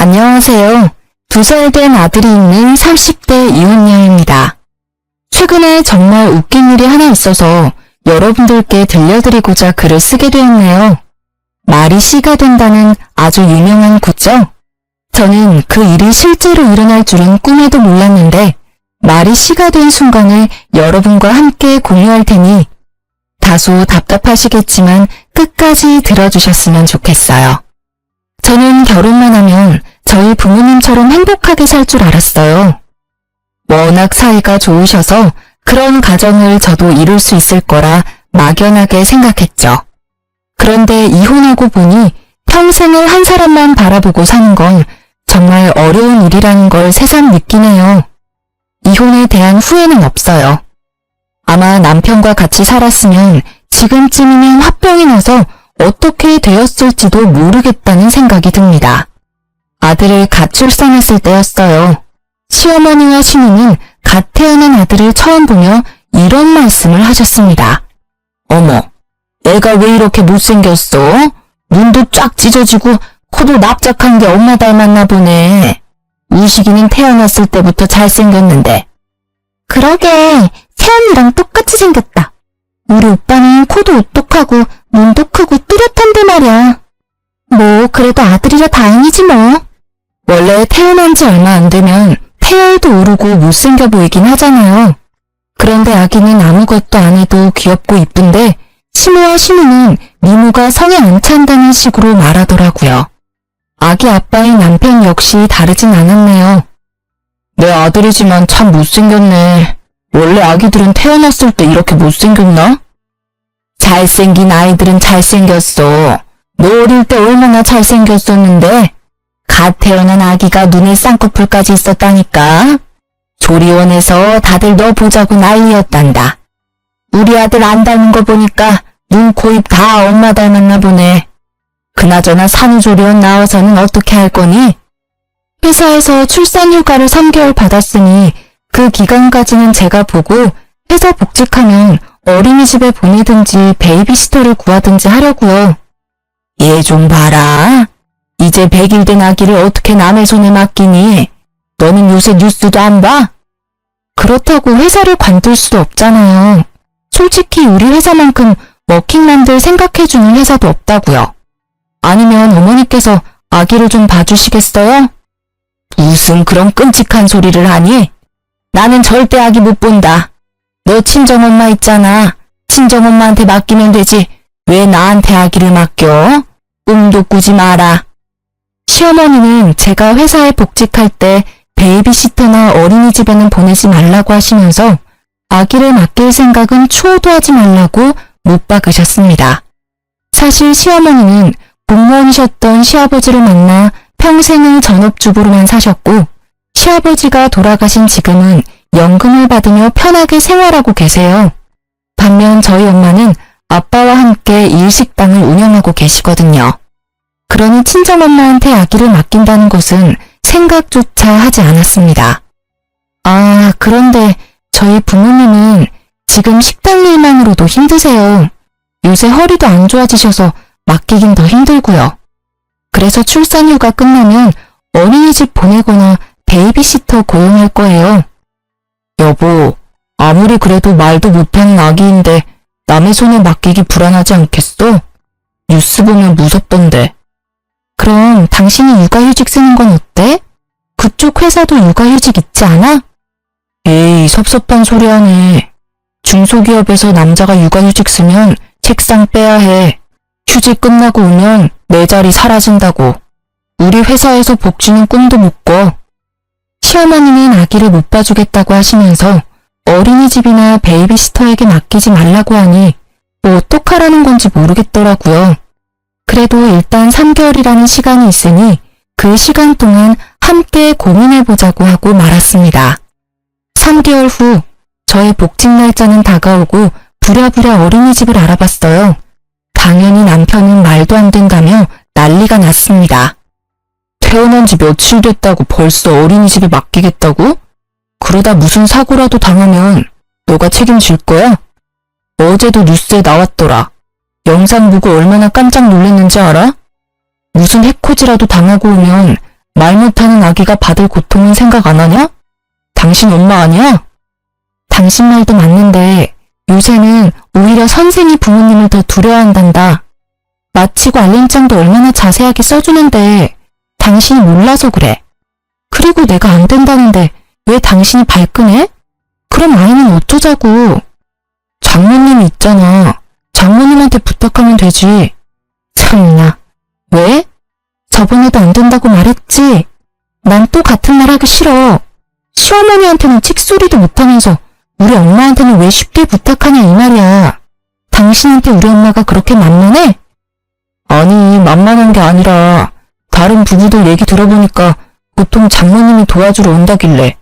안녕하세요. 2살 된 아들이 있는 30대 이혼녀입니다. 최근에 정말 웃긴 일이 하나 있어서 여러분들께 들려드리고자 글을 쓰게 되었네요. 말이 씨가 된다는 아주 유명한 구죠? 저는 그 일이 실제로 일어날 줄은 꿈에도 몰랐는데 말이 씨가 된 순간을 여러분과 함께 공유할 테니 다소 답답하시겠지만 끝까지 들어주셨으면 좋겠어요. 저는 결혼만 하면 저희 부모님처럼 행복하게 살 줄 알았어요. 워낙 사이가 좋으셔서 그런 가정을 저도 이룰 수 있을 거라 막연하게 생각했죠. 그런데 이혼하고 보니 평생을 한 사람만 바라보고 사는 건 정말 어려운 일이라는 걸 새삼 느끼네요. 이혼에 대한 후회는 없어요. 아마 남편과 같이 살았으면 지금쯤이면 화병이 나서 어떻게 되었을지도 모르겠다는 생각이 듭니다. 아들을 갓 출산했을 때였어요. 시어머니와 시누는 갓 태어난 아들을 처음 보며 이런 말씀을 하셨습니다. 어머, 애가 왜 이렇게 못생겼어? 눈도 쫙 찢어지고 코도 납작한 게 엄마 닮았나 보네. 우식이는 태어났을 때부터 잘생겼는데. 그러게, 세연이랑 똑같이 생겼다. 우리 오빠는 코도 오똑하고 눈도 크고 뚜렷한데 말이야. 뭐 그래도 아들이라 다행이지 뭐. 원래 태어난 지 얼마 안 되면 폐혈도 오르고 못생겨 보이긴 하잖아요. 그런데 아기는 아무것도 안 해도 귀엽고 이쁜데 시모와 시누는 미모가 성에 안 찬다는 식으로 말하더라고요. 아기 아빠인 남편 역시 다르진 않았네요. 내 아들이지만 참 못생겼네. 원래 아기들은 태어났을 때 이렇게 못생겼나? 잘생긴 아이들은 잘생겼어. 너 어릴 때 얼마나 잘생겼었는데 갓 태어난 아기가 눈에 쌍꺼풀까지 있었다니까. 조리원에서 다들 너 보자고 난리였단다. 우리 아들 안 닮은 거 보니까 눈, 코, 입 다 엄마 닮았나 보네. 그나저나 산후조리원 나와서는 어떻게 할 거니? 회사에서 출산휴가를 3개월 받았으니 그 기간까지는 제가 보고 회사 복직하면 어린이집에 보내든지 베이비시터를 구하든지 하려고요. 얘 좀 봐라. 이제 100일 된 아기를 어떻게 남의 손에 맡기니? 너는 요새 뉴스도 안 봐? 그렇다고 회사를 관둘 수도 없잖아요. 솔직히 우리 회사만큼 워킹맘들 생각해주는 회사도 없다고요. 아니면 어머니께서 아기를 좀 봐주시겠어요? 무슨 그런 끔찍한 소리를 하니? 나는 절대 아기 못 본다. 너 친정엄마 있잖아. 친정엄마한테 맡기면 되지. 왜 나한테 아기를 맡겨? 꿈도 꾸지 마라. 시어머니는 제가 회사에 복직할 때 베이비시터나 어린이집에는 보내지 말라고 하시면서 아기를 맡길 생각은 추호도 하지 말라고 못 박으셨습니다. 사실 시어머니는 공무원이셨던 시아버지를 만나 평생을 전업주부로만 사셨고 시아버지가 돌아가신 지금은 연금을 받으며 편하게 생활하고 계세요. 반면 저희 엄마는 아빠와 함께 일식당을 운영하고 계시거든요. 그러니 친정엄마한테 아기를 맡긴다는 것은 생각조차 하지 않았습니다. 아, 그런데 저희 부모님은 지금 식당 일만으로도 힘드세요. 요새 허리도 안 좋아지셔서 맡기긴 더 힘들고요. 그래서 출산휴가 끝나면 어린이집 보내거나 베이비시터 고용할 거예요. 여보, 아무리 그래도 말도 못하는 아기인데 남의 손에 맡기기 불안하지 않겠어? 뉴스 보면 무섭던데. 그럼 당신이 육아휴직 쓰는 건 어때? 그쪽 회사도 육아휴직 있지 않아? 에이, 섭섭한 소리 하네. 중소기업에서 남자가 육아휴직 쓰면 책상 빼야 해. 휴직 끝나고 오면 내 자리 사라진다고. 우리 회사에서 복지는 꿈도 못 꿔. 시어머니는 아기를 못 봐주겠다고 하시면서 어린이집이나 베이비시터에게 맡기지 말라고 하니 뭐 어떡하라는 건지 모르겠더라고요. 그래도 일단 3개월이라는 시간이 있으니 그 시간 동안 함께 고민해보자고 하고 말았습니다. 3개월 후 저의 복직 날짜는 다가오고 부랴부랴 어린이집을 알아봤어요. 당연히 남편은 말도 안 된다며 난리가 났습니다. 태어난 지 며칠 됐다고 벌써 어린이집에 맡기겠다고? 그러다 무슨 사고라도 당하면 너가 책임질 거야? 어제도 뉴스에 나왔더라. 영상 보고 얼마나 깜짝 놀랐는지 알아? 무슨 해코지라도 당하고 오면 말 못하는 아기가 받을 고통은 생각 안 하냐? 당신 엄마 아니야? 당신 말도 맞는데 요새는 오히려 선생이 부모님을 더 두려워한단다. 마치고 알림장도 얼마나 자세하게 써주는데 당신이 몰라서 그래. 그리고 내가 안 된다는데 왜 당신이 발끈해? 그럼 아이는 어쩌자고. 장모님이 있잖아. 장모님한테 부탁하면 되지. 참나. 왜? 저번에도 안 된다고 말했지? 난 또 같은 말 하기 싫어. 시어머니한테는 칙소리도 못하면서 우리 엄마한테는 왜 쉽게 부탁하냐 이 말이야. 당신한테 우리 엄마가 그렇게 만만해? 아니, 만만한 게 아니라 다른 부부들 얘기 들어보니까 보통 장모님이 도와주러 온다길래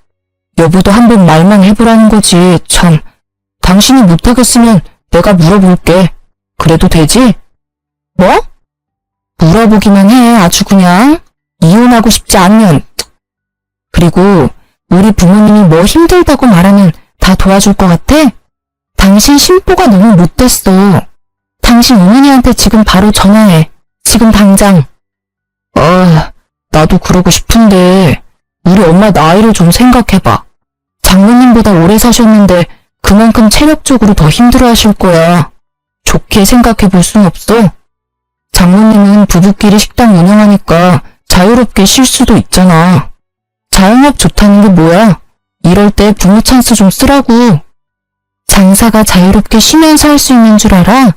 여보도 한번 말만 해보라는 거지. 참, 당신이 못하겠으면 내가 물어볼게. 그래도 되지? 뭐? 물어보기만 해. 아주 그냥. 이혼하고 싶지 않으면. 그리고 우리 부모님이 뭐 힘들다고 말하면 다 도와줄 것 같아? 당신 심보가 너무 못됐어. 당신 어머니한테 지금 바로 전화해. 지금 당장. 나도 그러고 싶은데 우리 엄마 나이를 좀 생각해봐. 장모님보다 오래 사셨는데 그만큼 체력적으로 더 힘들어하실 거야. 좋게 생각해볼 순 없어. 장모님은 부부끼리 식당 운영하니까 자유롭게 쉴 수도 있잖아. 자영업 좋다는 게 뭐야? 이럴 때 부모 찬스 좀 쓰라고. 장사가 자유롭게 쉬면서 할 수 있는 줄 알아?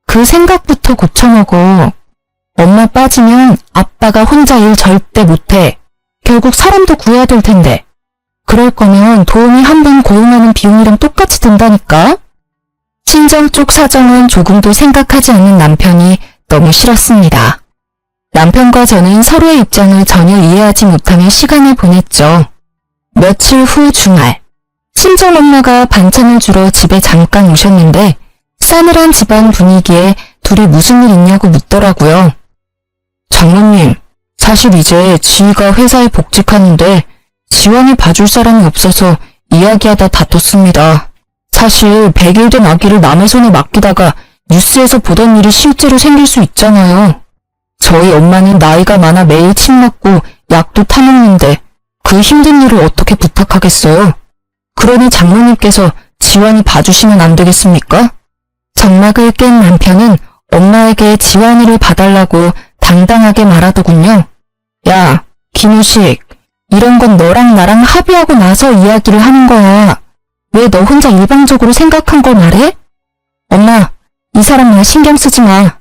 그 생각부터 고쳐먹어. 엄마 빠지면 아빠가 혼자 일 절대 못해. 결국 사람도 구해야 될 텐데. 그럴 거면 도우미 한 번 고용하는 비용이랑 똑같이 든다니까? 친정 쪽 사정은 조금도 생각하지 않는 남편이 너무 싫었습니다. 남편과 저는 서로의 입장을 전혀 이해하지 못하며 시간을 보냈죠. 며칠 후 주말, 친정엄마가 반찬을 주러 집에 잠깐 오셨는데 싸늘한 집안 분위기에 둘이 무슨 일 있냐고 묻더라고요. 장모님, 사실 이제 지희가 회사에 복직하는데 지원이 봐줄 사람이 없어서 이야기하다 다퉜습니다. 사실 100일 된 아기를 남의 손에 맡기다가 뉴스에서 보던 일이 실제로 생길 수 있잖아요. 저희 엄마는 나이가 많아 매일 침 맞고 약도 타먹는데 그 힘든 일을 어떻게 부탁하겠어요? 그러니 장모님께서 지환이 봐주시면 안 되겠습니까? 정막을 깬 남편은 엄마에게 지환이를 봐달라고 당당하게 말하더군요. 야, 김우식, 이런 건 너랑 나랑 합의하고 나서 이야기를 하는 거야. 왜 너 혼자 일방적으로 생각한 걸 말해? 엄마, 이 사람 말 신경 쓰지 마.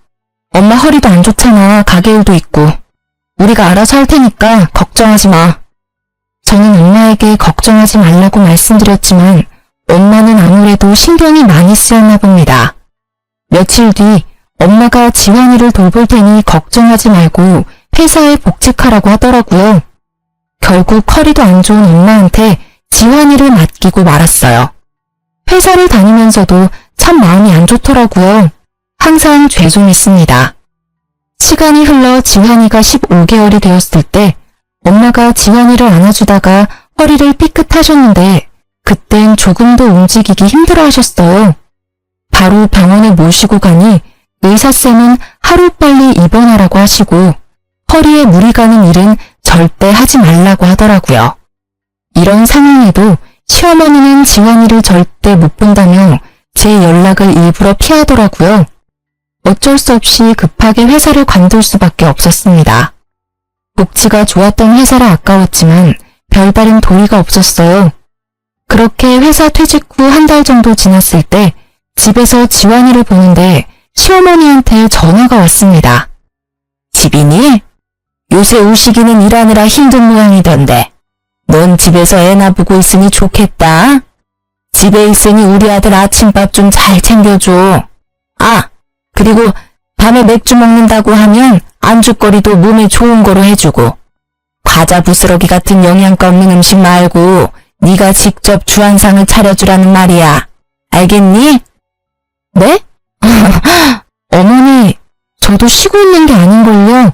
엄마 허리도 안 좋잖아. 가게 일도 있고. 우리가 알아서 할 테니까 걱정하지 마. 저는 엄마에게 걱정하지 말라고 말씀드렸지만 엄마는 아무래도 신경이 많이 쓰였나 봅니다. 며칠 뒤 엄마가 지환이를 돌볼 테니 걱정하지 말고 회사에 복직하라고 하더라고요. 결국 허리도 안 좋은 엄마한테 지환이를 맡기고 말았어요. 회사를 다니면서도 참 마음이 안 좋더라고요. 항상 죄송했습니다. 시간이 흘러 지환이가 15개월이 되었을 때 엄마가 지환이를 안아주다가 허리를 삐끗하셨는데 그땐 조금도 움직이기 힘들어 하셨어요. 바로 병원에 모시고 가니 의사쌤은 하루빨리 입원하라고 하시고 허리에 물이 가는 일은 절대 하지 말라고 하더라고요. 이런 상황에도 시어머니는 지환이를 절대 못 본다며 제 연락을 일부러 피하더라고요. 어쩔 수 없이 급하게 회사를 관둘 수밖에 없었습니다. 복지가 좋았던 회사라 아까웠지만 별다른 도리가 없었어요. 그렇게 회사 퇴직 후 한 달 정도 지났을 때 집에서 지환이를 보는데 시어머니한테 전화가 왔습니다. 집이니? 요새 우식이는 일하느라 힘든 모양이던데 넌 집에서 애나 보고 있으니 좋겠다. 집에 있으니 우리 아들 아침밥 좀 잘 챙겨줘. 아, 그리고 밤에 맥주 먹는다고 하면 안주거리도 몸에 좋은 거로 해주고 과자 부스러기 같은 영양가 없는 음식 말고 네가 직접 주한상을 차려주라는 말이야. 알겠니? 네? 어머니, 저도 쉬고 있는 게 아닌걸요.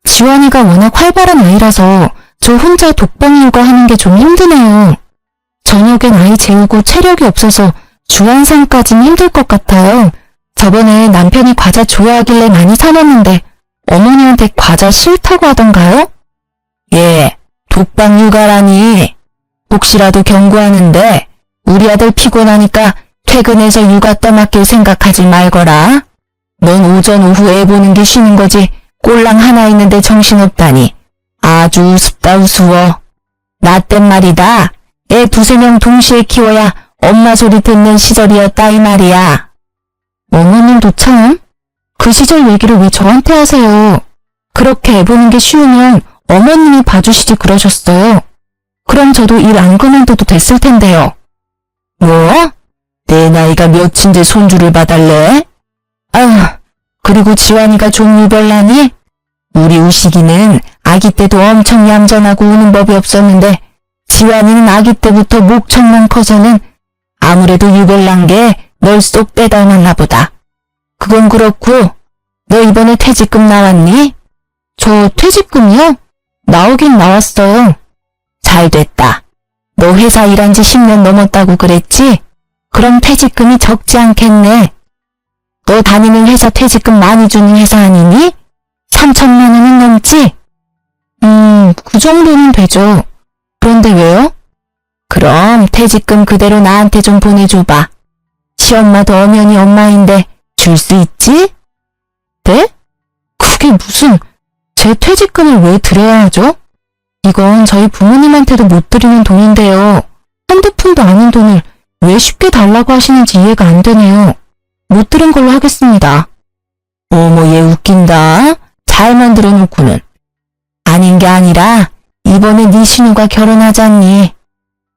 지환이가 워낙 활발한 아이라서 저 혼자 독방 육아하는 게 좀 힘드네요. 저녁엔 아이 재우고 체력이 없어서 주한상까진 힘들 것 같아요. 저번에 남편이 과자 좋아하길래 많이 사놨는데 어머니한테 과자 싫다고 하던가요? 예, 독방 육아라니. 혹시라도 경고하는데 우리 아들 피곤하니까 퇴근해서 육아 떠맡길 생각하지 말거라. 넌 오전 오후 애 보는 게 쉬는 거지 꼴랑 하나 있는데 정신없다니. 아주 우습다 우스워. 나 땐 말이다. 애 두세 명 동시에 키워야 엄마 소리 듣는 시절이었다 이 말이야. 어머님도 참. 그 시절 얘기를 왜 저한테 하세요? 그렇게 애 보는 게 쉬우면 어머님이 봐주시지 그러셨어요. 그럼 저도 일 안 그만둬도 됐을 텐데요. 뭐? 내 나이가 몇인데 손주를 봐달래? 아휴, 그리고 지환이가 좀 유별나니? 우리 우식이는 아기 때도 엄청 얌전하고 우는 법이 없었는데 지환이는 아기 때부터 목청만 커서는 아무래도 유별난 게 널 쏙 빼닮았나 보다. 그건 그렇고 너 이번에 퇴직금 나왔니? 저 퇴직금이요? 나오긴 나왔어요. 잘 됐다. 너 회사 일한 지 10년 넘었다고 그랬지? 그럼 퇴직금이 적지 않겠네. 너 다니는 회사 퇴직금 많이 주는 회사 아니니? 3천만 원은 넘지? 그 정도는 되죠. 그런데 왜요? 그럼 퇴직금 그대로 나한테 좀 보내줘봐. 시엄마도 엄연히 엄마인데 줄 수 있지? 네? 그게 무슨, 제 퇴직금을 왜 드려야 하죠? 이건 저희 부모님한테도 못 드리는 돈인데요. 한두 푼도 아닌 돈을 왜 쉽게 달라고 하시는지 이해가 안 되네요. 못 들은 걸로 하겠습니다. 어머 얘 웃긴다. 잘 만들어 놓고는. 아닌 게 아니라 이번에 네 신우가 결혼하잖니.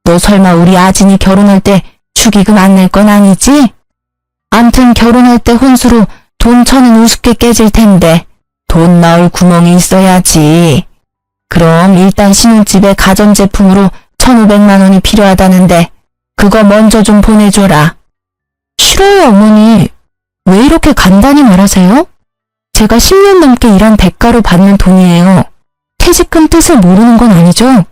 너 설마 우리 아진이 결혼할 때 축의금 안 낼 건 아니지? 암튼 결혼할 때 혼수로 돈 1,000은 우습게 깨질 텐데 돈 나올 구멍이 있어야지. 그럼 일단 신혼집에 가전제품으로 1,500만 원이 필요하다는데 그거 먼저 좀 보내줘라. 싫어요 어머니. 왜 이렇게 간단히 말하세요? 제가 10년 넘게 일한 대가로 받는 돈이에요. 퇴직금 뜻을 모르는 건 아니죠?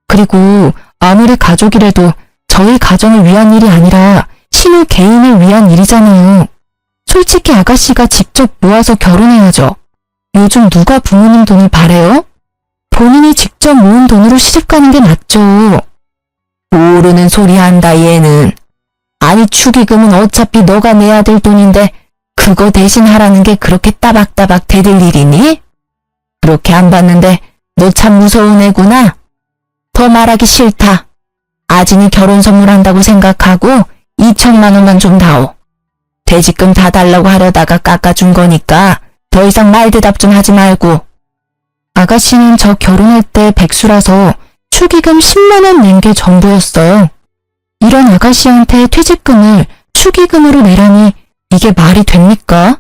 그리고 아무리 가족이라도 저희 가정을 위한 일이 아니라 신우 개인을 위한 일이잖아요. 솔직히 아가씨가 직접 모아서 결혼해야죠. 요즘 누가 부모님 돈을 바래요? 본인이 직접 모은 돈으로 시집 가는 게 낫죠. 모르는 소리 한다 얘는. 아니 축의금은 어차피 너가 내야 될 돈인데 그거 대신 하라는 게 그렇게 따박따박 대들 일이니? 그렇게 안 받는데 너 참 무서운 애구나. 더 말하기 싫다. 아진이 결혼 선물한다고 생각하고 2천만 원만 좀 다오. 퇴직금 다 달라고 하려다가 깎아준 거니까 더 이상 말 대답 좀 하지 말고. 아가씨는 저 결혼할 때 백수라서 축의금 10만 원 낸 게 전부였어요. 이런 아가씨한테 퇴직금을 축의금으로 내라니 이게 말이 됩니까?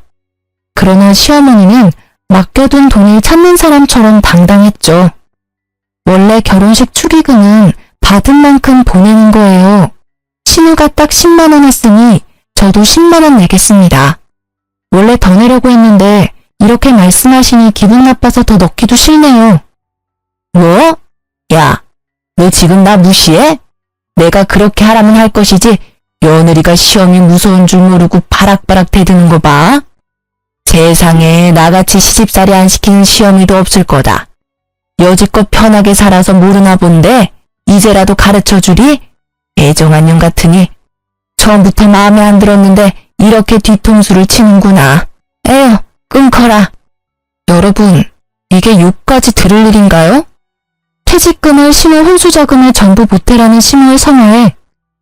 그러나 시어머니는 맡겨둔 돈을 찾는 사람처럼 당당했죠. 원래 결혼식 축의금은 받은 만큼 보내는 거예요. 신우가 딱 10만 원 했으니 저도 10만 원 내겠습니다. 원래 더 내려고 했는데 이렇게 말씀하시니 기분 나빠서 더 넣기도 싫네요. 뭐? 야, 너 지금 나 무시해? 내가 그렇게 하라면 할 것이지 며느리가 시험이 무서운 줄 모르고 바락바락 대드는 거 봐. 세상에 나같이 시집살이 안 시키는 시어미도 없을 거다. 여지껏 편하게 살아서 모르나 본데 이제라도 가르쳐주리? 애정한 년 같으니 처음부터 마음에 안 들었는데 이렇게 뒤통수를 치는구나. 에휴, 끊거라. 여러분, 이게 욕까지 들을 일인가요? 퇴직금을 신우 혼수자금을 전부 보태라는 신우의 성화에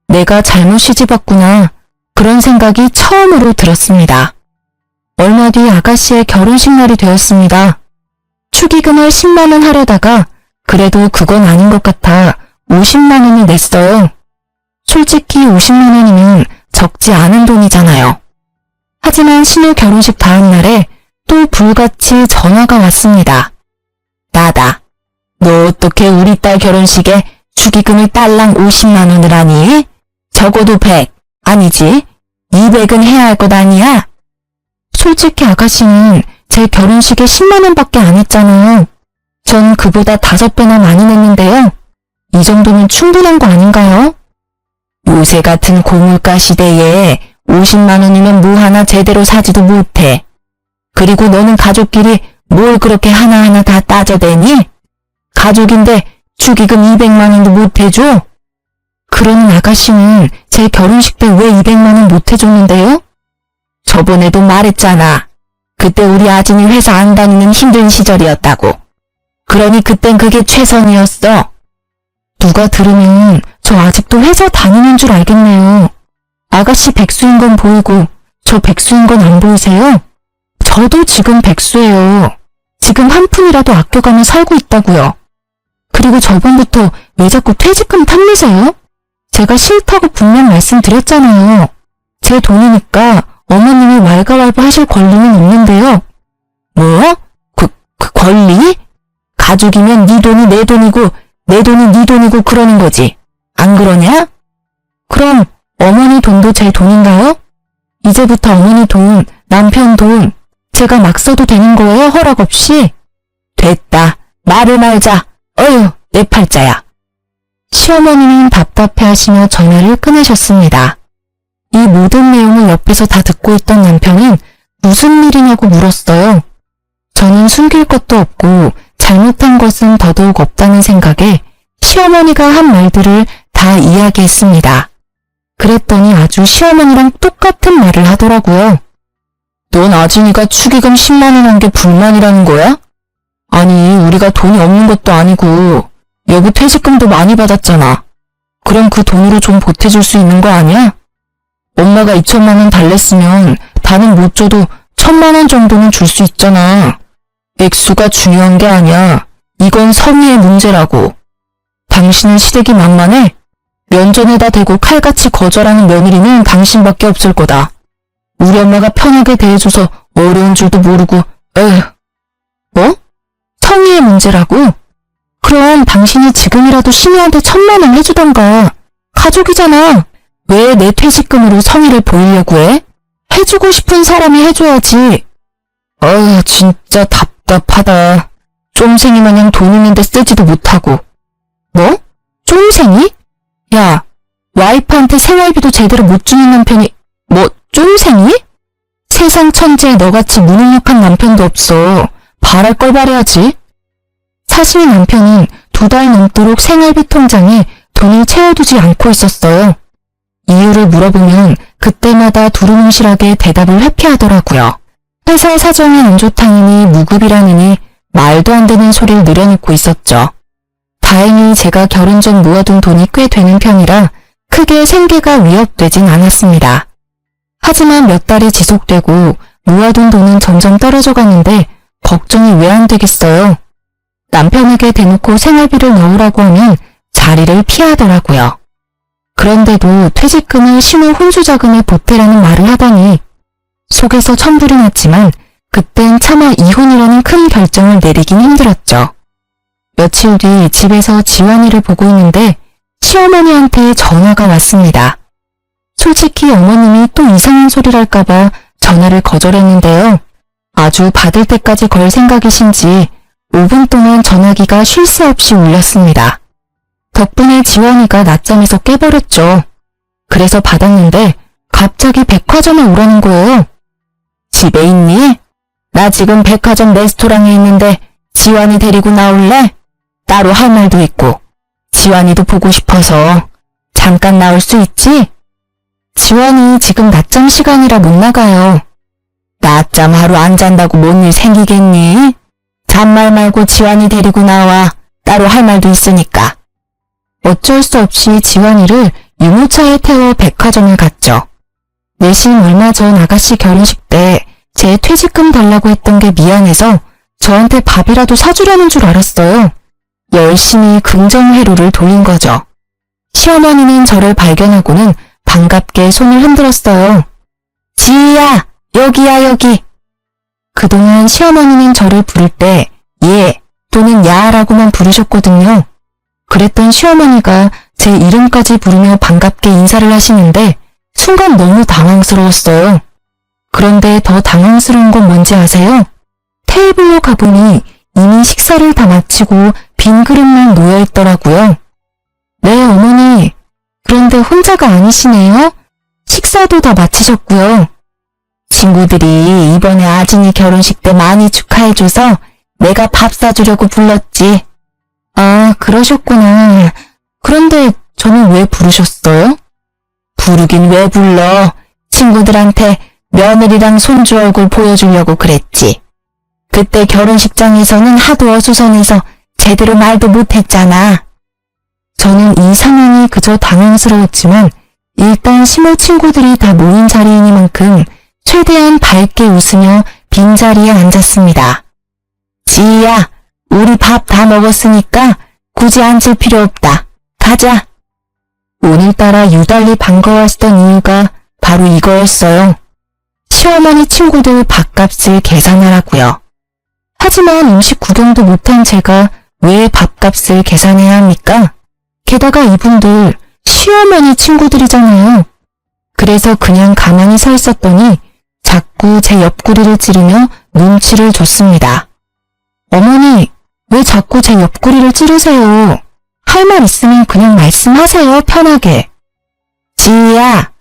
내가 잘못 시집왔구나. 그런 생각이 처음으로 들었습니다. 얼마 뒤 아가씨의 결혼식 날이 되었습니다. 축의금을 10만 원 하려다가 그래도 그건 아닌 것 같아 50만 원을 냈어요. 솔직히 50만 원이면 적지 않은 돈이잖아요. 하지만 신우 결혼식 다음 날에 또 불같이 전화가 왔습니다. 나다. 너 어떻게 우리 딸 결혼식에 축의금을 딸랑 50만 원을 하니? 적어도 100, 아니지 200은 해야 할 것 아니야? 솔직히 아가씨는 제 결혼식에 10만 원밖에 안 했잖아요. 전 그보다 5배나 많이 냈는데요. 이 정도면 충분한 거 아닌가요? 요새 같은 고물가 시대에 50만 원이면 뭐 하나 제대로 사지도 못해. 그리고 너는 가족끼리 뭘 그렇게 하나하나 다 따져대니? 가족인데 축의금 200만 원도 못 해줘? 그러는 아가씨는 제 결혼식 때 왜 200만 원 못 해줬는데요? 저번에도 말했잖아. 그때 우리 아진이 회사 안 다니는 힘든 시절이었다고. 그러니 그땐 그게 최선이었어. 누가 들으면 저 아직도 회사 다니는 줄 알겠네요. 아가씨 백수인 건 보이고 저 백수인 건 안 보이세요? 저도 지금 백수예요. 지금 한 푼이라도 아껴가며 살고 있다고요. 그리고 저번부터 왜 자꾸 퇴직금 탐내세요? 제가 싫다고 분명 말씀드렸잖아요. 제 돈이니까 어머님이 왈가왈부 하실 권리는 없는데요. 뭐? 그 권리? 가족이면 네 돈이 내 돈이고 내 돈이 네 돈이고 그러는 거지. 안 그러냐? 그럼 어머니 돈도 제 돈인가요? 이제부터 어머니 돈, 남편 돈 제가 막 써도 되는 거예요? 허락 없이? 됐다. 말을 말자. 어휴, 내 팔자야. 시어머니는 답답해하시며 전화를 끊으셨습니다. 이 모든 내용을 옆에서 다 듣고 있던 남편은 무슨 일이냐고 물었어요. 저는 숨길 것도 없고 잘못한 것은 더더욱 없다는 생각에 시어머니가 한 말들을 다 이야기했습니다. 그랬더니 아주 시어머니랑 똑같은 말을 하더라고요. 넌 아진이가 축의금 10만 원 한 게 불만이라는 거야? 아니, 우리가 돈이 없는 것도 아니고 여보 퇴직금도 많이 받았잖아. 그럼 그 돈으로 좀 보태줄 수 있는 거 아니야? 엄마가 2천만 원 달랬으면 다는 못 줘도 1,000만 원 정도는 줄 수 있잖아. 액수가 중요한 게 아니야. 이건 성의의 문제라고. 당신은 시댁이 만만해? 면전에다 대고 칼같이 거절하는 며느리는 당신밖에 없을 거다. 우리 엄마가 편하게 대해줘서 어려운 줄도 모르고, 에휴. 뭐? 성의의 문제라고? 그럼 당신이 지금이라도 신우한테 1,000만 원 해주던가. 가족이잖아. 왜 내 퇴직금으로 성의를 보이려고 해? 해주고 싶은 사람이 해줘야지. 진짜 답답하다. 쫌생이 마냥 돈 있는데 쓰지도 못하고. 뭐? 쫌생이? 야, 와이프한테 생활비도 제대로 못 주는 남편이 뭐 쫌생이? 세상 천지에 너같이 무능력한 남편도 없어. 바랄 걸 바래야지. 사실 남편은 2달 넘도록 생활비 통장에 돈을 채워두지 않고 있었어요. 이유를 물어보면 그때마다 두루뭉실하게 대답을 회피하더라고요. 회사 사정이 안 좋다느니 무급이라느니 말도 안 되는 소리를 늘여놓고 있었죠. 다행히 제가 결혼 전 모아둔 돈이 꽤 되는 편이라 크게 생계가 위협되진 않았습니다. 하지만 몇 달이 지속되고 모아둔 돈은 점점 떨어져 가는데 걱정이 왜 안 되겠어요. 남편에게 대놓고 생활비를 넣으라고 하면 자리를 피하더라고요. 그런데도 퇴직금을 신우 혼수자금에 보태라는 말을 하더니 속에서 천불이 났지만 그땐 차마 이혼이라는 큰 결정을 내리긴 힘들었죠. 며칠 뒤 집에서 지원이를 보고 있는데 시어머니한테 전화가 왔습니다. 솔직히 어머님이 또 이상한 소리를 할까봐 전화를 거절했는데요. 아주 받을 때까지 걸 생각이신지 5분 동안 전화기가 쉴 새 없이 울렸습니다. 덕분에 지원이가 낮잠에서 깨버렸죠. 그래서 받았는데 갑자기 백화점에 오라는 거예요. 집에 있니? 나 지금 백화점 레스토랑에 있는데 지환이 데리고 나올래? 따로 할 말도 있고 지환이도 보고 싶어서 잠깐 나올 수 있지? 지환이 지금 낮잠 시간이라 못 나가요. 낮잠 하루 안 잔다고 뭔 일 생기겠니? 잔말 말고 지환이 데리고 나와. 따로 할 말도 있으니까. 어쩔 수 없이 지환이를 유모차에 태워 백화점을 갔죠. 내심 얼마 전 아가씨 결혼식 때 제 퇴직금 달라고 했던 게 미안해서 저한테 밥이라도 사주려는 줄 알았어요. 열심히 긍정회로를 돌린 거죠. 시어머니는 저를 발견하고는 반갑게 손을 흔들었어요. 지희야, 여기야 여기. 그동안 시어머니는 저를 부를 때 예 또는 야라고만 부르셨거든요. 그랬던 시어머니가 제 이름까지 부르며 반갑게 인사를 하시는데 순간 너무 당황스러웠어요. 그런데 더 당황스러운 건 뭔지 아세요? 테이블로 가보니 이미 식사를 다 마치고 빈 그릇만 놓여있더라고요. 네, 어머니. 그런데 혼자가 아니시네요? 식사도 다 마치셨고요. 친구들이 이번에 아진이 결혼식 때 많이 축하해줘서 내가 밥 사주려고 불렀지. 아, 그러셨구나. 그런데 저는 왜 부르셨어요? 부르긴 왜 불러? 친구들한테 며느리랑 손주 얼굴 보여주려고 그랬지. 그때 결혼식장에서는 하도 어수선해서 제대로 말도 못했잖아. 저는 이 상황이 그저 당황스러웠지만 일단 시모 친구들이 다 모인 자리이니만큼 최대한 밝게 웃으며 빈자리에 앉았습니다. 지희야, 우리 밥 다 먹었으니까 굳이 앉을 필요 없다. 가자. 오늘따라 유달리 반가워하시던 이유가 바로 이거였어요. 시어머니 친구들 밥값을 계산하라고요. 하지만 음식 구경도 못한 제가 왜 밥값을 계산해야 합니까? 게다가 이분들 시어머니 친구들이잖아요. 그래서 그냥 가만히 서 있었더니 자꾸 제 옆구리를 찌르며 눈치를 줬습니다. 어머니, 왜 자꾸 제 옆구리를 찌르세요? 할 말 있으면 그냥 말씀하세요, 편하게. 지희야,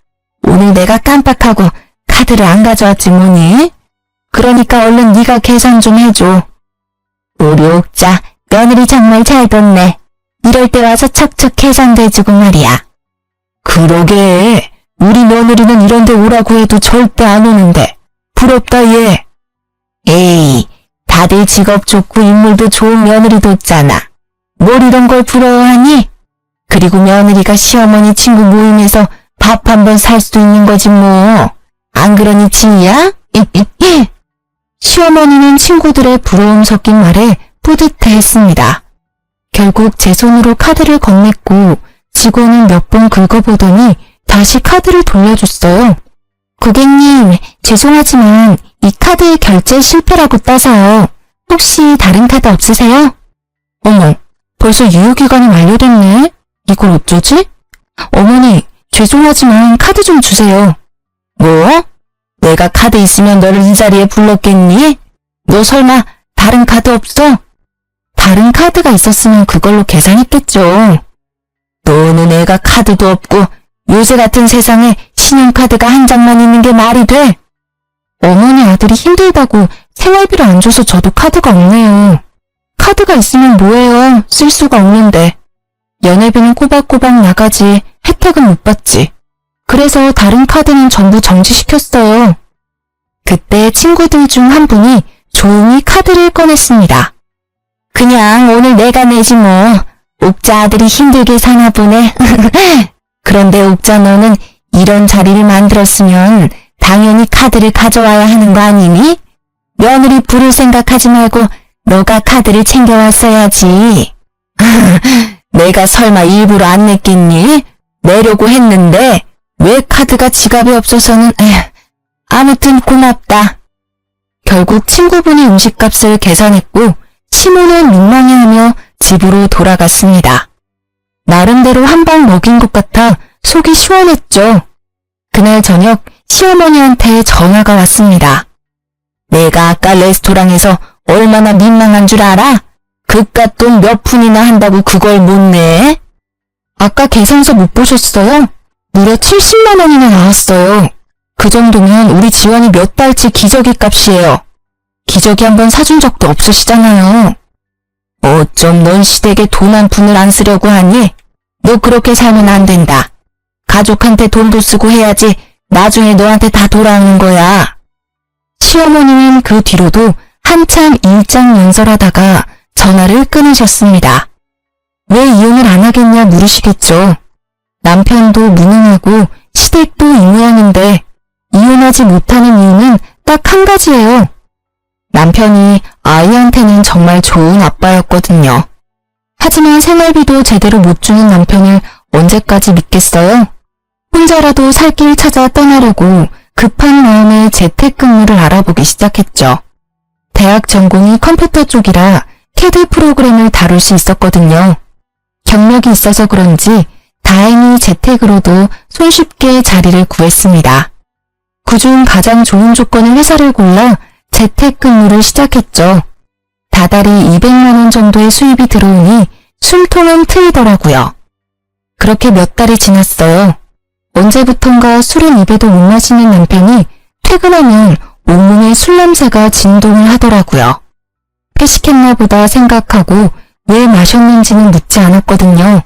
오늘 내가 깜빡하고 카드를 안 가져왔지 뭐니? 그러니까 얼른 네가 계산 좀 해줘. 우리 옥자 며느리 정말 잘 뒀네. 이럴 때 와서 척척 계산도 해주고 말이야. 그러게, 우리 며느리는 이런 데 오라고 해도 절대 안 오는데 부럽다 얘. 에이, 다들 직업 좋고 인물도 좋은 며느리 뒀잖아. 뭘 이런 걸 부러워하니? 그리고 며느리가 시어머니 친구 모임에서 밥 한 번 살 수도 있는 거지 뭐. 안 그러니 지희야? 시어머니는 친구들의 부러움 섞인 말에 뿌듯해했습니다. 결국 제 손으로 카드를 건넸고 직원은 몇 번 긁어보더니 다시 카드를 돌려줬어요. 고객님, 죄송하지만 이 카드 결제 실패라고 떠서요. 혹시 다른 카드 없으세요? 어머, 벌써 유효기간이 만료됐네. 이걸 어쩌지? 어머니, 죄송하지만 카드 좀 주세요. 뭐? 내가 카드 있으면 너를 이 자리에 불렀겠니? 너 설마 다른 카드 없어? 다른 카드가 있었으면 그걸로 계산했겠죠. 너는 애가 카드도 없고 요새 같은 세상에 신용카드가 한 장만 있는 게 말이 돼? 어머니 아들이 힘들다고 생활비를 안 줘서 저도 카드가 없네요. 카드가 있으면 뭐해요? 쓸 수가 없는데. 연회비는 꼬박꼬박 나가지 혜택은 못 받지. 그래서 다른 카드는 전부 정지시켰어요. 그때 친구들 중 한 분이 조용히 카드를 꺼냈습니다. 그냥 오늘 내가 내지 뭐. 옥자 아들이 힘들게 사나 보네. 그런데 옥자 너는 이런 자리를 만들었으면 당연히 카드를 가져와야 하는 거 아니니? 며느리 부를 생각하지 말고 너가 카드를 챙겨왔어야지. 내가 설마 일부러 안 냈겠니? 내려고 했는데 왜 카드가 지갑에 없어서는... 아무튼 고맙다. 결국 친구분이 음식값을 계산했고 시모는 민망해하며 집으로 돌아갔습니다. 나름대로 한 방 먹인 것 같아 속이 시원했죠. 그날 저녁 시어머니한테 전화가 왔습니다. 내가 아까 레스토랑에서 얼마나 민망한 줄 알아? 그깟 돈 몇 푼이나 한다고 그걸 못 내? 아까 계산서 못 보셨어요? 무려 70만 원이나 나왔어요. 그 정도면 우리 지원이 몇 달치 기저귀 값이에요. 기저귀 한 번 사준 적도 없으시잖아요. 어쩜 넌 시댁에 돈 한 푼을 안 쓰려고 하니? 너 그렇게 살면 안 된다. 가족한테 돈도 쓰고 해야지 나중에 너한테 다 돌아오는 거야. 시어머니는 그 뒤로도 한참 일장연설하다가 전화를 끊으셨습니다. 왜 이혼을 안 하겠냐 물으시겠죠. 남편도 무능하고 시댁도 이 모양인데 이혼하지 못하는 이유는 딱 한 가지예요. 남편이 아이한테는 정말 좋은 아빠였거든요. 하지만 생활비도 제대로 못 주는 남편을 언제까지 믿겠어요? 혼자라도 살 길 찾아 떠나려고 급한 마음에 재택근무를 알아보기 시작했죠. 대학 전공이 컴퓨터 쪽이라 CAD 프로그램을 다룰 수 있었거든요. 경력이 있어서 그런지 다행히 재택으로도 손쉽게 자리를 구했습니다. 그중 가장 좋은 조건의 회사를 골라 재택근무를 시작했죠. 다달이 200만 원 정도의 수입이 들어오니 숨통은 트이더라고요. 그렇게 몇 달이 지났어요. 언제부턴가 술은 입에도 못 마시는 남편이 퇴근하면 온몸에 술 냄새가 진동을 하더라고요. 회식했나 보다 생각하고 왜 마셨는지는 묻지 않았거든요.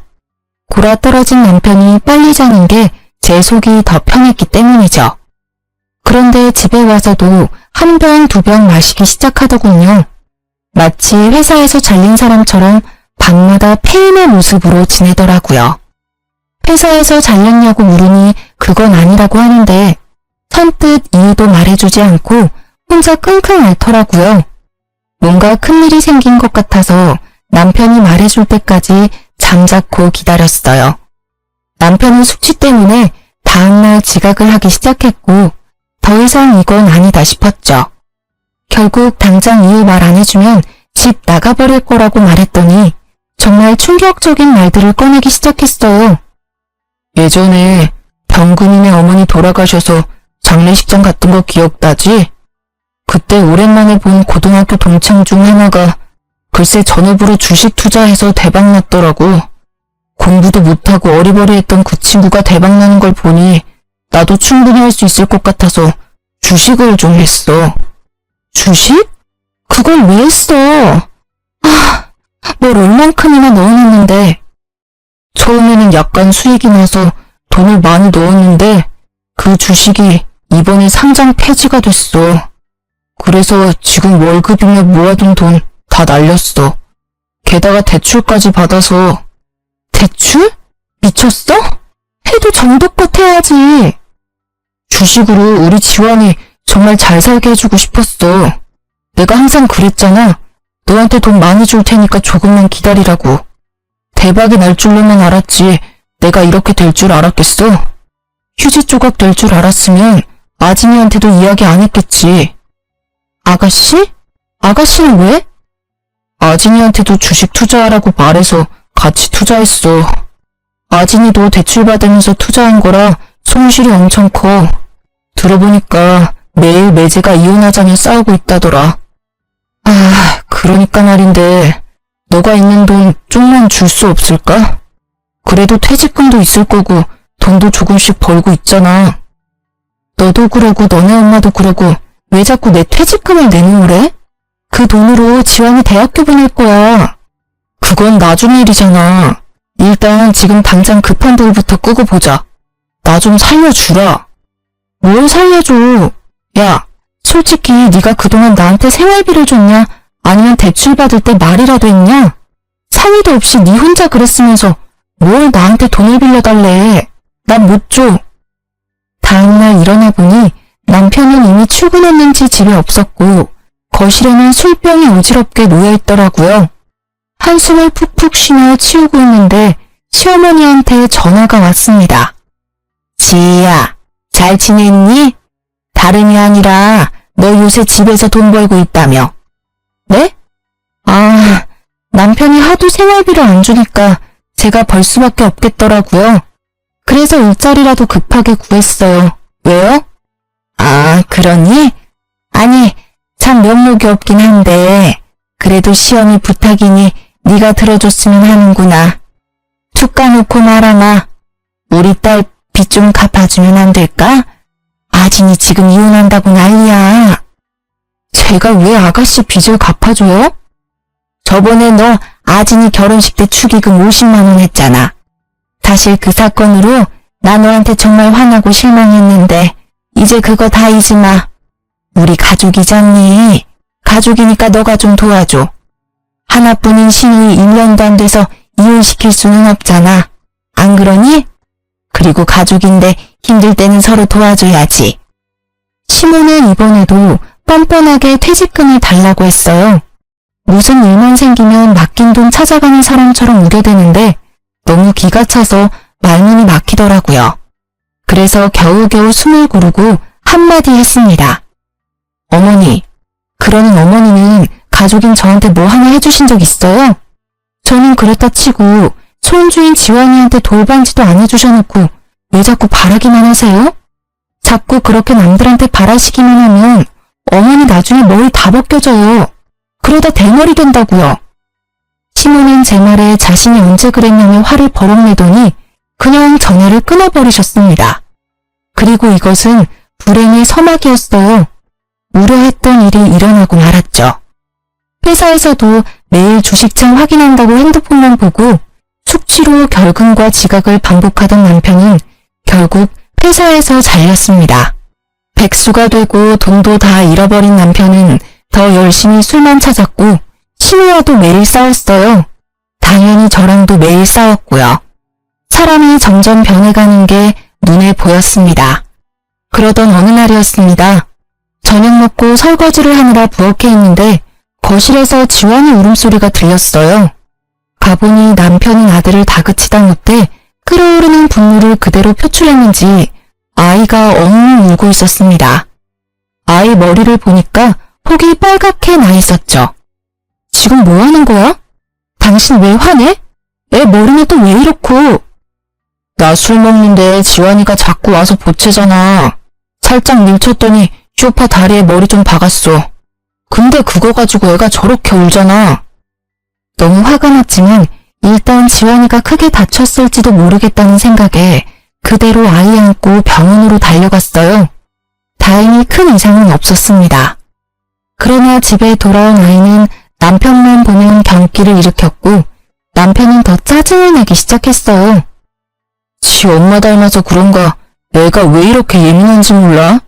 골아떨어진 남편이 빨리 자는 게 제 속이 더 편했기 때문이죠. 그런데 집에 와서도 한 병, 두 병 마시기 시작하더군요. 마치 회사에서 잘린 사람처럼 밤마다 폐인의 모습으로 지내더라고요. 회사에서 잘렸냐고 물으니 그건 아니라고 하는데 선뜻 이유도 말해주지 않고 혼자 끙끙 앓더라고요. 뭔가 큰일이 생긴 것 같아서 남편이 말해줄 때까지 잠자코 기다렸어요. 남편은 숙취 때문에 다음날 지각을 하기 시작했고 더 이상 이건 아니다 싶었죠. 결국 당장 이유 말 안 해주면 집 나가버릴 거라고 말했더니 정말 충격적인 말들을 꺼내기 시작했어요. 예전에 병근이네 어머니 돌아가셔서 장례식장 갔던 거 기억나지? 그때 오랜만에 본 고등학교 동창 중 하나가 글쎄 전업으로 주식 투자해서 대박났더라고. 공부도 못하고 어리버리했던 그 친구가 대박나는 걸 보니 나도 충분히 할 수 있을 것 같아서 주식을 좀 했어. 주식? 그걸 왜 했어? 뭘 얼만큼이나 넣어놨는데. 처음에는 약간 수익이 나서 돈을 많이 넣었는데 그 주식이 이번에 상장 폐지가 됐어. 그래서 지금 월급이며 모아둔 돈 다 날렸어. 게다가 대출까지 받아서. 대출? 미쳤어? 해도 정도껏 해야지. 주식으로 우리 지원이 정말 잘 살게 해주고 싶었어. 내가 항상 그랬잖아. 너한테 돈 많이 줄 테니까 조금만 기다리라고. 대박이 날 줄로만 알았지 내가 이렇게 될 줄 알았겠어? 휴지 조각 될 줄 알았으면 아진이한테도 이야기 안 했겠지. 아가씨? 아가씨는 왜? 아진이한테도 주식 투자하라고 말해서 같이 투자했어. 아진이도 대출받으면서 투자한 거라 손실이 엄청 커. 들어보니까 매일 매제가 이혼하자며 싸우고 있다더라. 그러니까 말인데 너가 있는 돈 좀만 줄 수 없을까? 그래도 퇴직금도 있을 거고 돈도 조금씩 벌고 있잖아. 너도 그러고 너네 엄마도 그러고 왜 자꾸 내 퇴직금을 내놓으래? 그 돈으로 지원이 대학교 보낼 거야. 그건 나중 일이잖아. 일단 지금 당장 급한 불부터 끄고 보자. 나 좀 살려주라. 뭘 살려줘? 야, 솔직히 네가 그동안 나한테 생활비를 줬냐? 아니면 대출 받을 때 말이라도 했냐? 상의도 없이 네 혼자 그랬으면서 뭘 나한테 돈을 빌려달래. 난 못 줘. 다음날 일어나 보니 남편은 이미 출근했는지 집에 없었고 거실에는 술병이 어지럽게 놓여있더라고요. 한숨을 푹푹 쉬며 치우고 있는데 시어머니한테 전화가 왔습니다. 지희야, 잘 지냈니? 다름이 아니라 너 요새 집에서 돈 벌고 있다며. 네? 남편이 하도 생활비를 안 주니까 제가 벌 수밖에 없겠더라고요. 그래서 일자리라도 급하게 구했어요. 왜요? 그러니? 아니, 참 면목이 없긴 한데 그래도 시어미 부탁이니 네가 들어줬으면 하는구나. 툭 까놓고 말하마. 우리 딸 빚 좀 갚아주면 안 될까? 아진이 지금 이혼한다고 난리야. 제가 왜 아가씨 빚을 갚아줘요? 저번에 너 아진이 결혼식 때 축의금 50만 원 했잖아. 사실 그 사건으로 나 너한테 정말 화나고 실망했는데 이제 그거 다 잊으마. 우리 가족이잖니. 가족이니까 너가 좀 도와줘. 하나뿐인 시누이 1년도 안 돼서 이혼시킬 수는 없잖아. 안 그러니? 그리고 가족인데 힘들 때는 서로 도와줘야지. 시모는 이번에도 뻔뻔하게 퇴직금을 달라고 했어요. 무슨 일만 생기면 맡긴 돈 찾아가는 사람처럼 우려대는데 너무 기가 차서 말문이 막히더라고요. 그래서 겨우겨우 숨을 고르고 한마디 했습니다. 어머니, 그러는 어머니는 가족인 저한테 뭐 하나 해주신 적 있어요? 저는 그랬다 치고 손주인 지환이한테 돌반지도 안 해주셔놓고 왜 자꾸 바라기만 하세요? 자꾸 그렇게 남들한테 바라시기만 하면 어머니 나중에 머리 다 벗겨져요. 그러다 대머리 된다고요. 시모는 제 말에 자신이 언제 그랬냐며 화를 버럭 내더니 그냥 전화를 끊어버리셨습니다. 그리고 이것은 불행의 서막이었어요. 우려했던 일이 일어나고 말았죠. 회사에서도 매일 주식창 확인한다고 핸드폰만 보고 숙취로 결근과 지각을 반복하던 남편은 결국 회사에서 잘렸습니다. 백수가 되고 돈도 다 잃어버린 남편은 더 열심히 술만 찾았고 신우와도 매일 싸웠어요. 당연히 저랑도 매일 싸웠고요. 사람이 점점 변해가는 게 눈에 보였습니다. 그러던 어느 날이었습니다. 저녁 먹고 설거지를 하느라 부엌에 있는데 거실에서 지원이 울음소리가 들렸어요. 가보니 남편은 아들을 다그치다 못해 끓어오르는 분노를 그대로 표출했는지 아이가 엉엉 울고 있었습니다. 아이 머리를 보니까 혹이 빨갛게 나 있었죠. 지금 뭐 하는 거야? 당신 왜 화내? 애 머리는 또 왜 이렇고? 나 술 먹는데 지환이가 자꾸 와서 보채잖아. 살짝 밀쳤더니 쇼파 다리에 머리 좀 박았어. 근데 그거 가지고 애가 저렇게 울잖아. 너무 화가 났지만 일단 지환이가 크게 다쳤을지도 모르겠다는 생각에 그대로 아이 안고 병원으로 달려갔어요. 다행히 큰 이상은 없었습니다. 그러나 집에 돌아온 아이는 남편만 보면 경기를 일으켰고 남편은 더 짜증을 내기 시작했어요. 지 엄마 닮아서 그런가 애가 왜 이렇게 예민한지 몰라?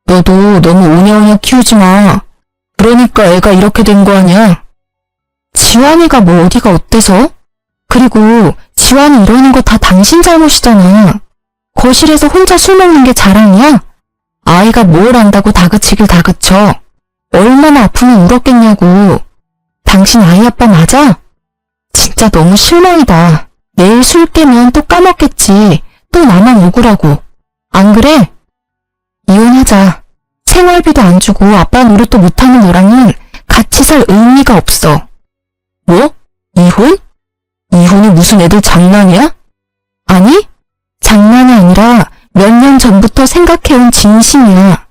너도 너무 오냐오냐 키우지 마. 그러니까 애가 이렇게 된 거 아니야? 지환이가 뭐 어디가 어때서? 그리고 지환이 이러는 거 다 당신 잘못이잖아. 거실에서 혼자 술 먹는 게 자랑이야? 아이가 뭘 안다고 다그치길 다그쳐. 얼마나 아프면 울었겠냐고. 당신 아이 아빠 맞아? 진짜 너무 실망이다. 내일 술 깨면 또 까먹겠지. 또 나만 억울하고. 안 그래? 이혼하자. 생활비도 안 주고 아빠 노릇도 못하는 너랑은 같이 살 의미가 없어. 뭐? 이혼? 이혼이 무슨 애들 장난이야? 아니, 장난이 아니라 몇 년 전부터 생각해온 진심이야.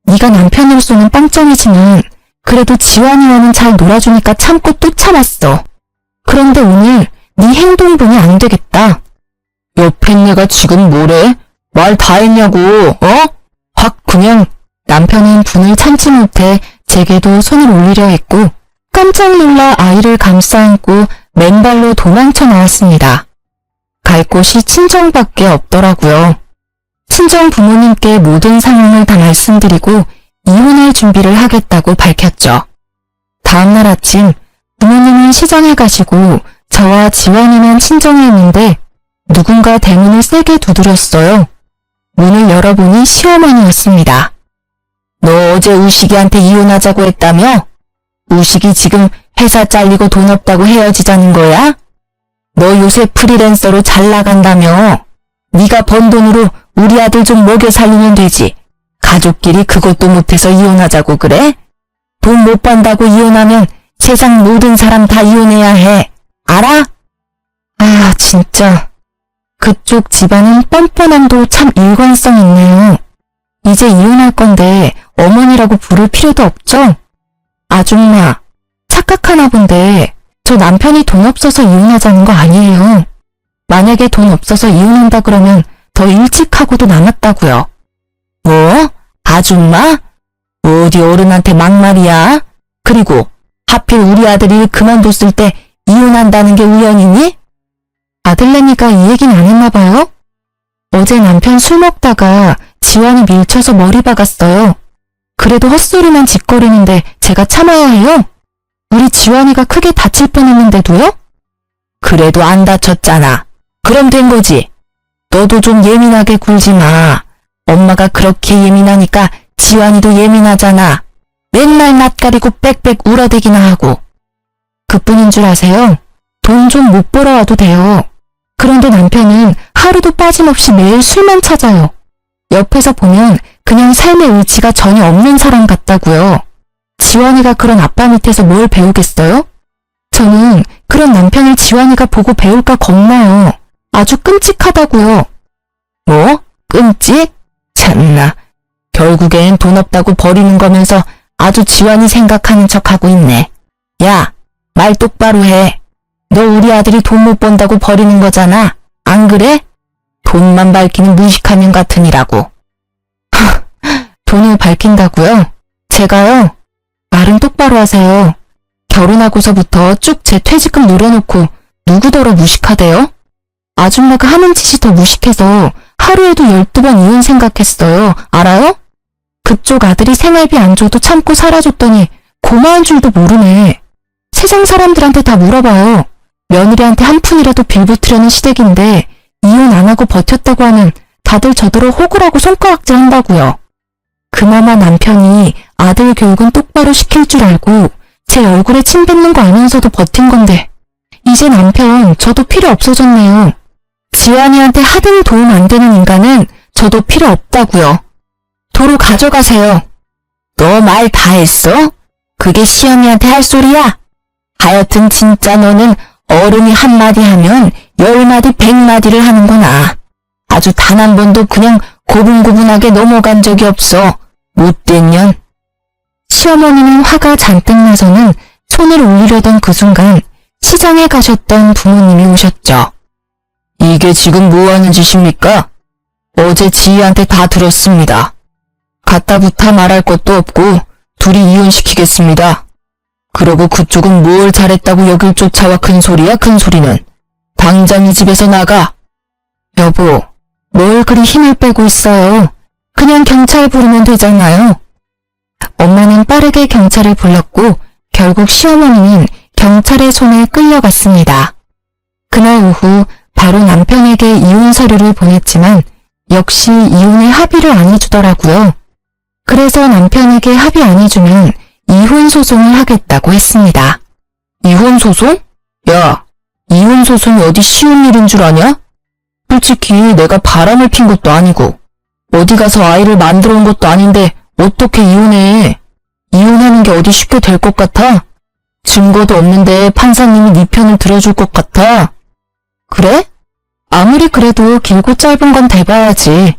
네가 남편으로서는 빵점이지만 그래도 지환이와는 잘 놀아주니까 참고 또 참았어. 그런데 오늘 네 행동 보니 안 되겠다. 옆에 내가 지금 뭐래? 말 다 했냐고, 어? 확 그냥. 남편은 분을 참지 못해 제게도 손을 올리려 했고 깜짝 놀라 아이를 감싸 안고 맨발로 도망쳐 나왔습니다. 갈 곳이 친정밖에 없더라고요. 친정 부모님께 모든 상황을 다 말씀드리고 이혼할 준비를 하겠다고 밝혔죠. 다음날 아침 부모님은 시장에 가시고 저와 지환이만 친정에 있는데 누군가 대문을 세게 두드렸어요. 문을 열어보니 시어머니였습니다. 너 어제 우식이한테 이혼하자고 했다며? 우식이 지금 회사 잘리고 돈 없다고 헤어지자는 거야? 너 요새 프리랜서로 잘 나간다며? 네가 번 돈으로 우리 아들 좀 먹여 살리면 되지. 가족끼리 그것도 못해서 이혼하자고 그래? 돈 못 번다고 이혼하면 세상 모든 사람 다 이혼해야 해. 알아? 아, 진짜. 그쪽 집안은 뻔뻔함도 참 일관성 있네요. 이제 이혼할 건데 어머니라고 부를 필요도 없죠? 아줌마, 착각하나 본데 저 남편이 돈 없어서 이혼하자는 거 아니에요. 만약에 돈 없어서 이혼한다 그러면 더 일찍 하고도 남았다고요. 뭐? 아줌마? 어디 어른한테 막말이야? 그리고 하필 우리 아들이 그만뒀을 때 이혼한다는 게 우연이니? 아들내미가 이 얘기는 안 했나 봐요? 어제 남편 술 먹다가 지환이 밀쳐서 머리 박았어요. 그래도 헛소리만 짓거리는데 제가 참아야 해요? 우리 지환이가 크게 다칠 뻔했는데도요? 그래도 안 다쳤잖아. 그럼 된 거지. 너도 좀 예민하게 굴지 마. 엄마가 그렇게 예민하니까 지환이도 예민하잖아. 맨날 낯가리고 빽빽 울어대기나 하고. 그뿐인 줄 아세요? 돈 좀 못 벌어와도 돼요. 그런데 남편은 하루도 빠짐없이 매일 술만 찾아요. 옆에서 보면 그냥 삶의 의지가 전혀 없는 사람 같다고요. 지환이가 그런 아빠 밑에서 뭘 배우겠어요? 저는 그런 남편을 지환이가 보고 배울까 겁나요. 아주 끔찍하다고요. 뭐? 끔찍? 참나. 결국엔 돈 없다고 버리는 거면서 아주 지환이 생각하는 척하고 있네. 야, 말 똑바로 해. 너 우리 아들이 돈 못 번다고 버리는 거잖아. 안 그래? 돈만 밝히는 무식한 년 같으니라고. 돈을 밝힌다고요? 제가요? 말은 똑바로 하세요. 결혼하고서부터 쭉 제 퇴직금 노려놓고 누구더러 무식하대요? 아줌마가 하는 짓이 더 무식해서 하루에도 12번 이혼 생각했어요. 알아요? 그쪽 아들이 생활비 안 줘도 참고 살아줬더니 고마운 줄도 모르네. 세상 사람들한테 다 물어봐요. 며느리한테 한 푼이라도 빌붙으려는 시댁인데 이혼 안 하고 버텼다고 하면 다들 저더러 호구라고 손가락질 한다고요. 그나마 남편이 아들 교육은 똑바로 시킬 줄 알고 제 얼굴에 침 뱉는 거 알면서도 버틴 건데 이제 남편 저도 필요 없어졌네요. 지환이한테 하등 도움 안 되는 인간은 저도 필요 없다고요. 도로 가져가세요. 너 말 다 했어? 그게 시어미한테 할 소리야? 하여튼 진짜 너는 어른이 한마디 하면 10마디 100마디를 하는구나. 아주 단 한 번도 그냥 고분고분하게 넘어간 적이 없어. 못된 년. 시어머니는 화가 잔뜩 나서는 손을 올리려던 그 순간 시장에 가셨던 부모님이 오셨죠. 이게 지금 뭐 하는 짓입니까? 어제 지희한테 다 들었습니다. 갖다부터 말할 것도 없고 둘이 이혼시키겠습니다. 그러고 그쪽은 뭘 잘했다고 여길 쫓아와 큰 소리야 큰 소리는. 당장 이 집에서 나가. 여보, 뭘 그리 힘을 빼고 있어요. 그냥 경찰 부르면 되잖아요. 엄마는 빠르게 경찰을 불렀고 결국 시어머니는 경찰의 손에 끌려갔습니다. 그날 오후 바로 남편에게 이혼 서류를 보냈지만 역시 이혼에 합의를 안 해주더라고요. 그래서 남편에게 합의 안 해주면 이혼 소송을 하겠다고 했습니다. 이혼 소송? 야, 이혼 소송이 어디 쉬운 일인 줄 아냐? 솔직히 내가 바람을 핀 것도 아니고 어디 가서 아이를 만들어 온 것도 아닌데 어떻게 이혼해? 이혼하는 게 어디 쉽게 될 것 같아? 증거도 없는데 판사님이 네 편을 들어줄 것 같아? 그래? 아무리 그래도 길고 짧은 건 돼봐야지.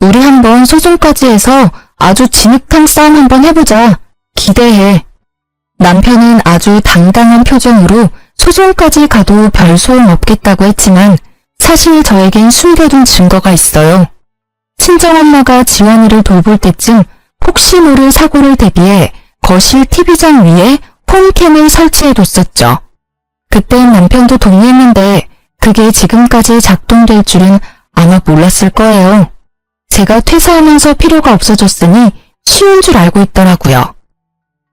우리 한번 소송까지 해서 아주 진흙탕 싸움 한번 해보자. 기대해. 남편은 아주 당당한 표정으로 소송까지 가도 별 소용 없겠다고 했지만 사실 저에겐 숨겨둔 증거가 있어요. 친정엄마가 지환이를 돌볼 때쯤 혹시 모를 사고를 대비해 거실 TV장 위에 홈캠을 설치해뒀었죠. 그땐 남편도 동의했는데 그게 지금까지 작동될 줄은 아마 몰랐을 거예요. 제가 퇴사하면서 필요가 없어졌으니 쉬운 줄 알고 있더라고요.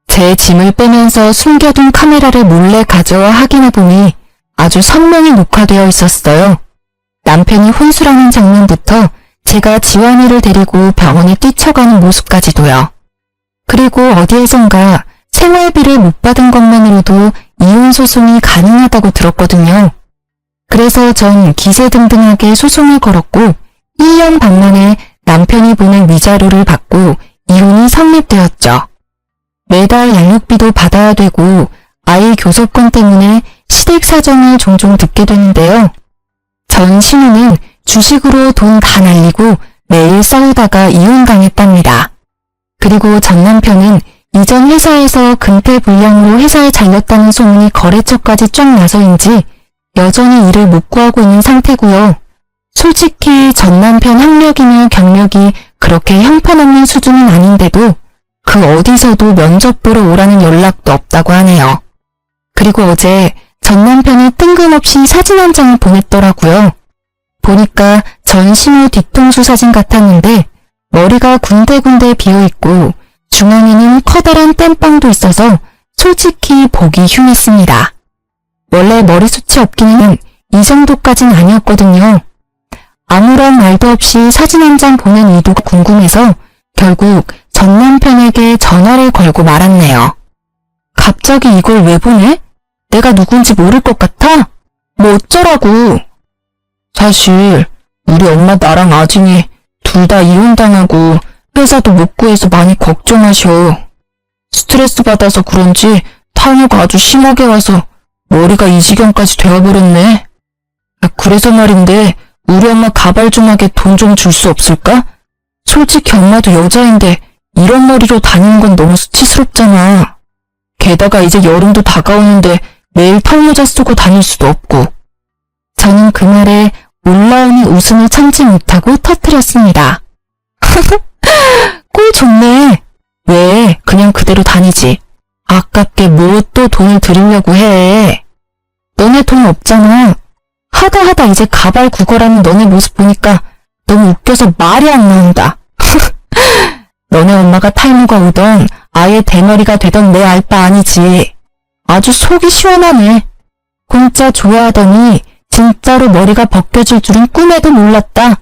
제 짐을 빼면서 숨겨둔 카메라를 몰래 가져와 확인해보니 아주 선명히 녹화되어 있었어요. 남편이 혼술하는 장면부터 제가 지환이를 데리고 병원에 뛰쳐가는 모습까지도요. 그리고 어디에선가 생활비를 못 받은 것만으로도 이혼 소송이 가능하다고 들었거든요. 그래서 전 기세등등하게 소송을 걸었고 1년 반 만에 남편이 보낸 위자료를 받고 이혼이 성립되었죠. 매달 양육비도 받아야 되고 아이 교섭권 때문에 시댁 사정을 종종 듣게 되는데요. 전 신우는 주식으로 돈 다 날리고 매일 싸우다가 이혼당했답니다. 그리고 전 남편은 이전 회사에서 근태불량으로 회사에 잘렸다는 소문이 거래처까지 쫙 나서인지 여전히 일을 못 구하고 있는 상태고요. 솔직히 전 남편 학력이며 경력이 그렇게 형편없는 수준은 아닌데도 그 어디서도 면접 보러 오라는 연락도 없다고 하네요. 그리고 어제 전 남편이 뜬금없이 사진 한 장을 보냈더라고요. 보니까 전 신우 뒤통수 사진 같았는데 머리가 군데군데 비어있고 중앙에는 커다란 땜빵도 있어서 솔직히 보기 흉했습니다. 원래 머리숱이 없기는 이 정도까진 아니었거든요. 아무런 말도 없이 사진 한 장 보낸 의도가 궁금해서 결국 전 남편에게 전화를 걸고 말았네요. 갑자기 이걸 왜 보내? 내가 누군지 모를 것 같아? 뭐 어쩌라고. 사실 우리 엄마 나랑 아진이 둘 다 이혼당하고 회사도 못 구해서 많이 걱정하셔. 스트레스 받아서 그런지 탈모가 아주 심하게 와서 머리가 이 지경까지 되어버렸네. 그래서 말인데 우리 엄마 가발좀하게 돈 좀 줄 수 없을까? 솔직히 엄마도 여자인데 이런 머리로 다니는 건 너무 수치스럽잖아. 게다가 이제 여름도 다가오는데 매일 털모자 쓰고 다닐 수도 없고. 저는 그 말에 올라오는 웃음을 참지 못하고 터뜨렸습니다. 꼴 좋네. 왜? 그냥 그대로 다니지. 아깝게 뭐 또 돈을 들이려고 해. 너네 돈 없잖아. 하다 이제 가발 구걸하는 너네 모습 보니까 너무 웃겨서 말이 안 나온다. 너네 엄마가 탈모가 오던 아예 대머리가 되던 내 알바 아니지. 아주 속이 시원하네. 공짜 좋아하더니 진짜로 머리가 벗겨질 줄은 꿈에도 몰랐다.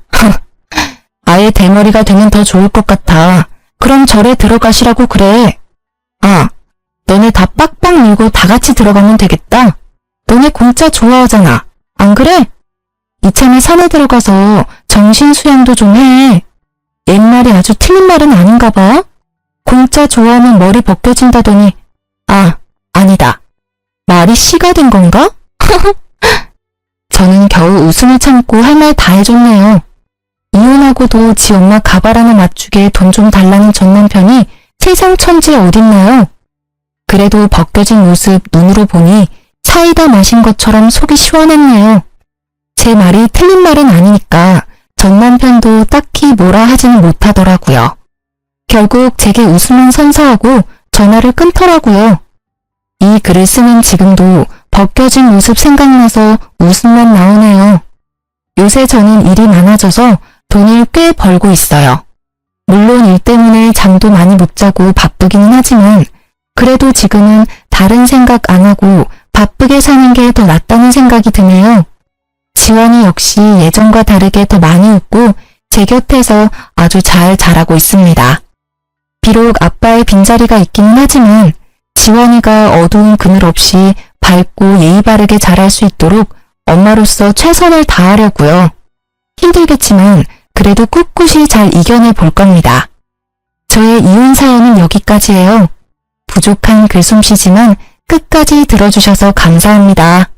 아예 대머리가 되면 더 좋을 것 같아. 그럼 절에 들어가시라고 그래. 아, 너네 다 빡빡 밀고 다 같이 들어가면 되겠다. 너네 공짜 좋아하잖아. 안 그래? 이참에 산에 들어가서 정신 수양도 좀 해. 옛말이 아주 틀린 말은 아닌가 봐. 공짜 좋아하면 머리 벗겨진다더니 아니다. 말이 씨가 된 건가? 저는 겨우 웃음을 참고 할 말 다 해줬네요. 이혼하고도 지 엄마 가발 하나 맞추게 돈 좀 달라는 전 남편이 세상 천지에 어딨나요? 그래도 벗겨진 모습 눈으로 보니 사이다 마신 것처럼 속이 시원했네요. 제 말이 틀린 말은 아니니까 전 남편도 딱히 뭐라 하지는 못하더라고요. 결국 제게 웃으면 선사하고 전화를 끊더라고요. 이 글을 쓰는 지금도 벗겨진 모습 생각나서 웃음만 나오네요. 요새 저는 일이 많아져서 돈을 꽤 벌고 있어요. 물론 일 때문에 잠도 많이 못 자고 바쁘기는 하지만 그래도 지금은 다른 생각 안 하고 바쁘게 사는 게 더 낫다는 생각이 드네요. 지원이 역시 예전과 다르게 더 많이 웃고 제 곁에서 아주 잘 자라고 있습니다. 비록 아빠의 빈자리가 있기는 하지만 지원이가 어두운 그늘 없이 밝고 예의 바르게 자랄 수 있도록 엄마로서 최선을 다하려고요. 힘들겠지만 그래도 꿋꿋이 잘 이겨내 볼 겁니다. 저의 이혼 사연은 여기까지예요. 부족한 글솜씨지만 끝까지 들어주셔서 감사합니다.